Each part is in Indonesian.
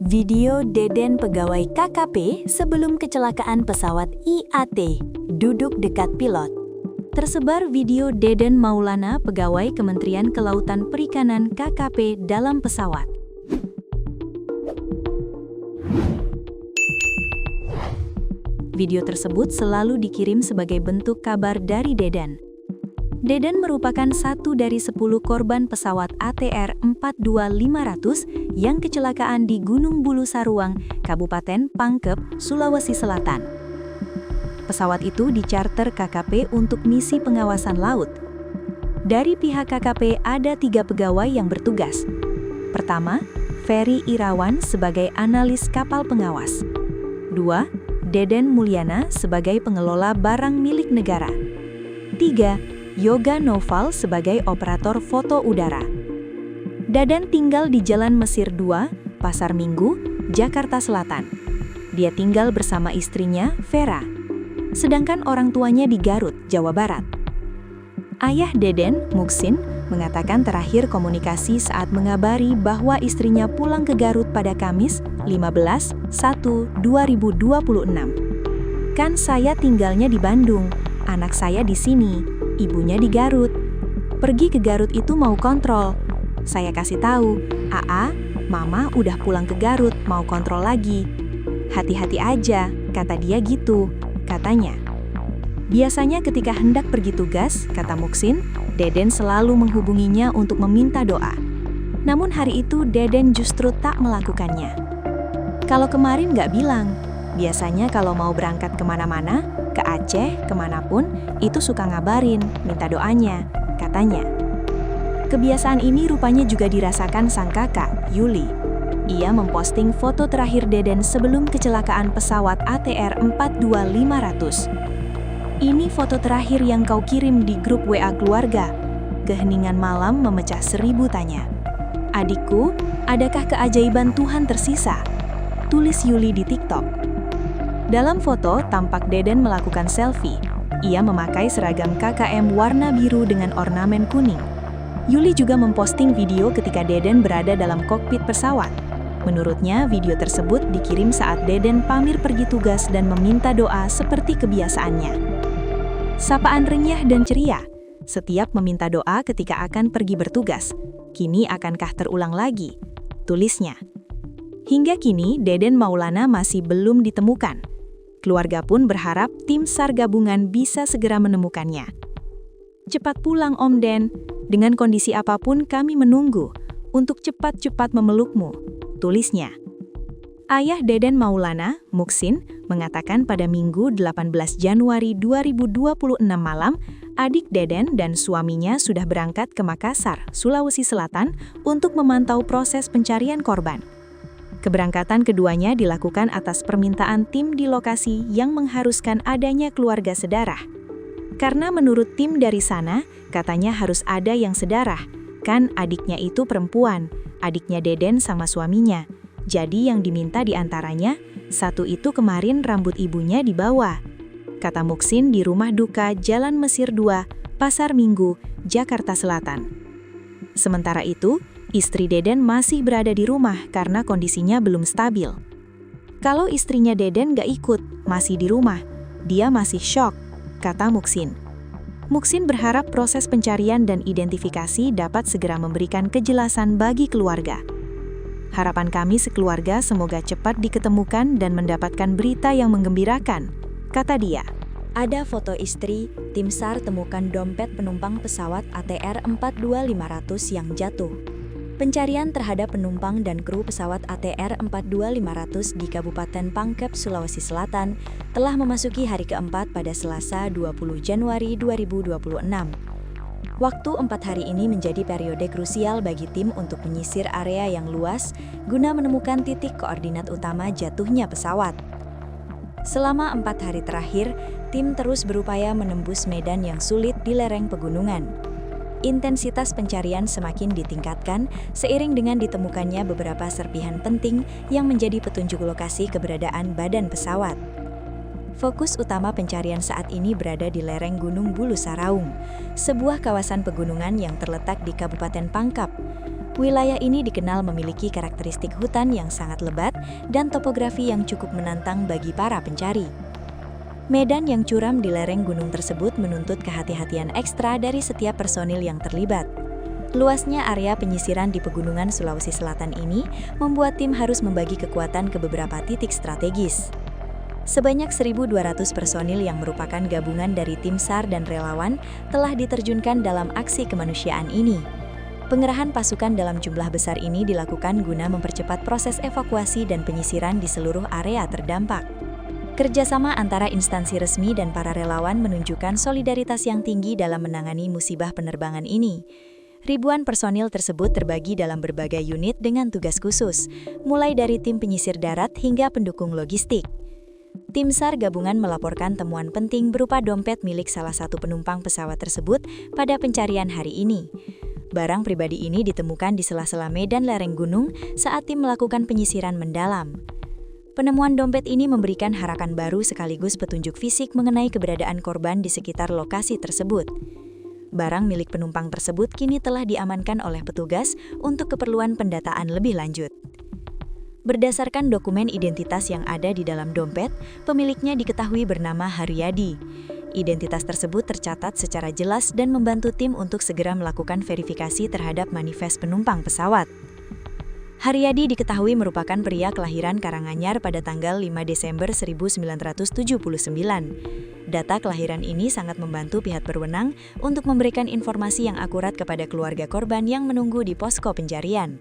Video Deden pegawai KKP sebelum kecelakaan pesawat IAT, duduk dekat pilot. Tersebar video Deden Maulana, pegawai Kementerian Kelautan Perikanan KKP dalam pesawat. Video tersebut selalu dikirim sebagai bentuk kabar dari Deden. Deden merupakan satu dari 10 korban pesawat ATR 42500 yang kecelakaan di Gunung Bulu Saruang, Kabupaten Pangkep, Sulawesi Selatan. Pesawat itu dicarter KKP untuk misi pengawasan laut. Dari pihak KKP ada 3 pegawai yang bertugas. Pertama, Ferry Irawan sebagai analis kapal pengawas. 2. Deden Mulyana sebagai pengelola barang milik negara. 3. Yoga Noval sebagai operator foto udara. Deden tinggal di Jalan Mesir 2, Pasar Minggu, Jakarta Selatan. Dia tinggal bersama istrinya, Vera. Sedangkan orang tuanya di Garut, Jawa Barat. Ayah Deden, Muksin, mengatakan terakhir komunikasi saat mengabari bahwa istrinya pulang ke Garut pada Kamis, 15/1/2026. Kan saya tinggalnya di Bandung, anak saya di sini. Ibunya di Garut. Pergi ke Garut itu mau kontrol. Saya kasih tahu, "Aa, Mama udah pulang ke Garut, mau kontrol lagi." "Hati-hati aja," kata dia gitu, katanya. Biasanya ketika hendak pergi tugas, kata Muksin, Deden selalu menghubunginya untuk meminta doa. Namun hari itu Deden justru tak melakukannya. Kalau kemarin nggak bilang, biasanya kalau mau berangkat kemana-mana, ke Aceh, kemanapun, itu suka ngabarin, minta doanya, katanya. Kebiasaan ini rupanya juga dirasakan sang kakak, Yuli. Ia memposting foto terakhir Deden sebelum kecelakaan pesawat ATR 42500. "Ini foto terakhir yang kau kirim di grup WA keluarga." Keheningan malam memecah 1000 tanya. "Adikku, adakah keajaiban Tuhan tersisa?" tulis Yuli di TikTok. Dalam foto, tampak Deden melakukan selfie. Ia memakai seragam KKM warna biru dengan ornamen kuning. Yuli juga memposting video ketika Deden berada dalam kokpit pesawat. Menurutnya, video tersebut dikirim saat Deden pamir pergi tugas dan meminta doa seperti kebiasaannya. Sapaan renyah dan ceria, setiap meminta doa ketika akan pergi bertugas. Kini akankah terulang lagi? Tulisnya. Hingga kini, Deden Maulana masih belum ditemukan. Keluarga pun berharap tim SAR gabungan bisa segera menemukannya. "Cepat pulang Om Den, dengan kondisi apapun kami menunggu untuk cepat-cepat memelukmu," tulisnya. Ayah Deden Maulana, Muksin, mengatakan pada Minggu 18 Januari 2026 malam, adik Deden dan suaminya sudah berangkat ke Makassar, Sulawesi Selatan untuk memantau proses pencarian korban. Keberangkatan keduanya dilakukan atas permintaan tim di lokasi yang mengharuskan adanya keluarga sedarah. Karena menurut tim dari sana, katanya harus ada yang sedarah, kan adiknya itu perempuan, adiknya Deden sama suaminya. Jadi yang diminta diantaranya, satu itu kemarin rambut ibunya dibawa, kata Muksin di rumah duka Jalan Mesir 2, Pasar Minggu, Jakarta Selatan. Sementara itu, istri Deden masih berada di rumah karena kondisinya belum stabil. "Kalau istrinya Deden gak ikut, masih di rumah, dia masih syok," kata Muksin. Muksin berharap proses pencarian dan identifikasi dapat segera memberikan kejelasan bagi keluarga. "Harapan kami sekeluarga semoga cepat diketemukan dan mendapatkan berita yang menggembirakan," kata dia. Ada foto istri, tim SAR temukan dompet penumpang pesawat ATR 42500 yang jatuh. Pencarian terhadap penumpang dan kru pesawat ATR 42500 di Kabupaten Pangkep, Sulawesi Selatan telah memasuki hari keempat pada Selasa 20 Januari 2026. Waktu 4 hari ini menjadi periode krusial bagi tim untuk menyisir area yang luas guna menemukan titik koordinat utama jatuhnya pesawat. Selama 4 hari terakhir, tim terus berupaya menembus medan yang sulit di lereng pegunungan. Intensitas pencarian semakin ditingkatkan seiring dengan ditemukannya beberapa serpihan penting yang menjadi petunjuk lokasi keberadaan badan pesawat. Fokus utama pencarian saat ini berada di lereng Gunung Bulu Saraung, sebuah kawasan pegunungan yang terletak di Kabupaten Pangkep. Wilayah ini dikenal memiliki karakteristik hutan yang sangat lebat dan topografi yang cukup menantang bagi para pencari. Medan yang curam di lereng gunung tersebut menuntut kehati-hatian ekstra dari setiap personil yang terlibat. Luasnya area penyisiran di pegunungan Sulawesi Selatan ini membuat tim harus membagi kekuatan ke beberapa titik strategis. Sebanyak 1.200 personil yang merupakan gabungan dari tim SAR dan relawan telah diterjunkan dalam aksi kemanusiaan ini. Pengerahan pasukan dalam jumlah besar ini dilakukan guna mempercepat proses evakuasi dan penyisiran di seluruh area terdampak. Kerjasama antara instansi resmi dan para relawan menunjukkan solidaritas yang tinggi dalam menangani musibah penerbangan ini. Ribuan personil tersebut terbagi dalam berbagai unit dengan tugas khusus, mulai dari tim penyisir darat hingga pendukung logistik. Tim SAR gabungan melaporkan temuan penting berupa dompet milik salah satu penumpang pesawat tersebut pada pencarian hari ini. Barang pribadi ini ditemukan di sela-sela medan lereng gunung saat tim melakukan penyisiran mendalam. Penemuan dompet ini memberikan harapan baru sekaligus petunjuk fisik mengenai keberadaan korban di sekitar lokasi tersebut. Barang milik penumpang tersebut kini telah diamankan oleh petugas untuk keperluan pendataan lebih lanjut. Berdasarkan dokumen identitas yang ada di dalam dompet, pemiliknya diketahui bernama Haryadi. Identitas tersebut tercatat secara jelas dan membantu tim untuk segera melakukan verifikasi terhadap manifest penumpang pesawat. Haryadi diketahui merupakan pria kelahiran Karanganyar pada tanggal 5 Desember 1979. Data kelahiran ini sangat membantu pihak berwenang untuk memberikan informasi yang akurat kepada keluarga korban yang menunggu di posko pencarian.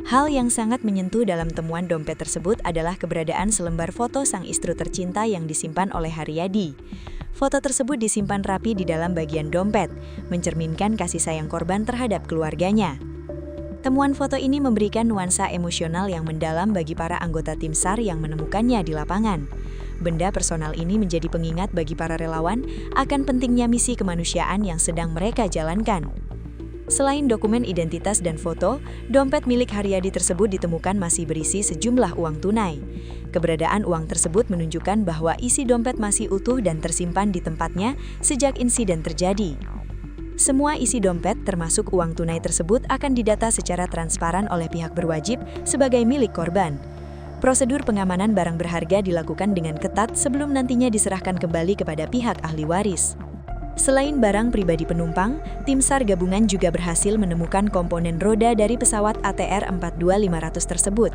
Hal yang sangat menyentuh dalam temuan dompet tersebut adalah keberadaan selembar foto sang istri tercinta yang disimpan oleh Haryadi. Foto tersebut disimpan rapi di dalam bagian dompet, mencerminkan kasih sayang korban terhadap keluarganya. Temuan foto ini memberikan nuansa emosional yang mendalam bagi para anggota tim SAR yang menemukannya di lapangan. Benda personal ini menjadi pengingat bagi para relawan akan pentingnya misi kemanusiaan yang sedang mereka jalankan. Selain dokumen identitas dan foto, dompet milik Haryadi tersebut ditemukan masih berisi sejumlah uang tunai. Keberadaan uang tersebut menunjukkan bahwa isi dompet masih utuh dan tersimpan di tempatnya sejak insiden terjadi. Semua isi dompet termasuk uang tunai tersebut akan didata secara transparan oleh pihak berwajib sebagai milik korban. Prosedur pengamanan barang berharga dilakukan dengan ketat sebelum nantinya diserahkan kembali kepada pihak ahli waris. Selain barang pribadi penumpang, tim SAR gabungan juga berhasil menemukan komponen roda dari pesawat ATR 42500 tersebut.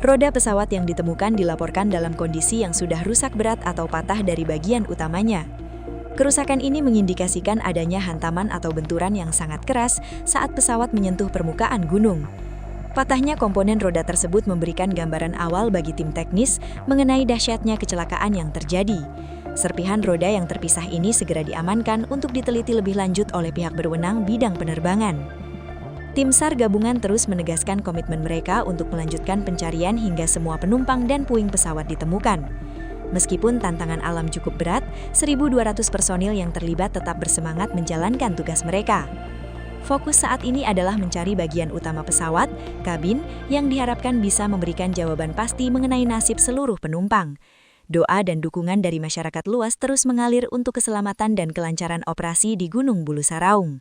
Roda pesawat yang ditemukan dilaporkan dalam kondisi yang sudah rusak berat atau patah dari bagian utamanya. Kerusakan ini mengindikasikan adanya hantaman atau benturan yang sangat keras saat pesawat menyentuh permukaan gunung. Patahnya komponen roda tersebut memberikan gambaran awal bagi tim teknis mengenai dahsyatnya kecelakaan yang terjadi. Serpihan roda yang terpisah ini segera diamankan untuk diteliti lebih lanjut oleh pihak berwenang bidang penerbangan. Tim SAR gabungan terus menegaskan komitmen mereka untuk melanjutkan pencarian hingga semua penumpang dan puing pesawat ditemukan. Meskipun tantangan alam cukup berat, 1.200 personil yang terlibat tetap bersemangat menjalankan tugas mereka. Fokus saat ini adalah mencari bagian utama pesawat, kabin, yang diharapkan bisa memberikan jawaban pasti mengenai nasib seluruh penumpang. Doa dan dukungan dari masyarakat luas terus mengalir untuk keselamatan dan kelancaran operasi di Gunung Bulu Saraung.